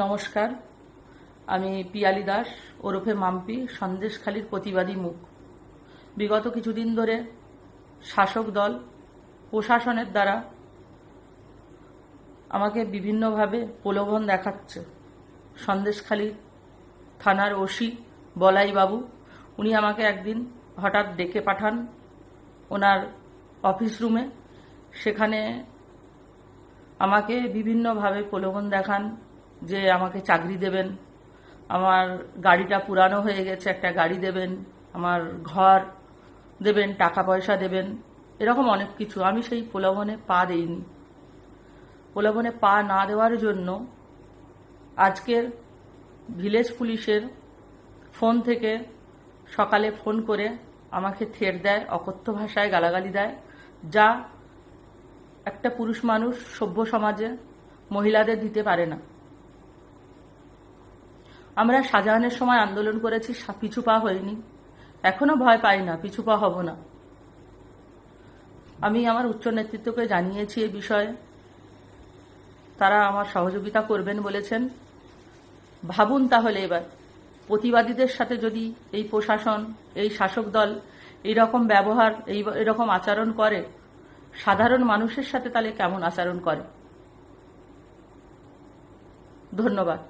নমস্কার, আমি পিয়ালি দাস ওরফে মাম্পি, সন্দেশখালীর প্রতিবাদী মুখ। বিগত কিছুদিন ধরে শাসক দল প্রশাসনের দ্বারা আমাকে বিভিন্নভাবে প্রলোভন দেখাচ্ছে। সন্দেশখালীর থানার ওসি বলাইবাবু, উনি আমাকে একদিন হঠাৎ ডেকে পাঠান ওনার অফিস রুমে। সেখানে আমাকে বিভিন্নভাবে প্রলোভন দেখান যে আমাকে চাকরি দেবেন, আমার গাড়িটা পুরানো হয়ে গেছে, একটা গাড়ি দেবেন, আমার ঘর দেবেন, টাকা পয়সা দেবেন, এরকম অনেক কিছু। আমি সেই প্রলোভনে পা দেইনি। প্রলোভনে পা না দেওয়ার জন্য আজকের ভিলেজ পুলিশের ফোন থেকে সকালে ফোন করে আমাকে থ্রেট দেয়, অকথ্য ভাষায় গালাগালি দেয়, যা একটা পুরুষ মানুষ সভ্য সমাজে মহিলাদের দিতে পারে না। আমরা শাহজাহানের সময় আন্দোলন করেছি, পিছু পা হয়নি, এখনো ভয় পাই না, পিছু পা হব না। আমি আমার উচ্চ নেতৃত্বকে জানিয়েছি এই বিষয়ে, তারা আমার সহযোগিতা করবেন বলেছেন। ভাবুন তাহলে এবার প্রতিবাদীদের সাথে যদি এই প্রশাসন, এই শাসক দল এইরকম ব্যবহার, এইরকম আচরণ করে, সাধারণ মানুষের সাথে তাহলে কেমন আচরণ করে। ধন্যবাদ।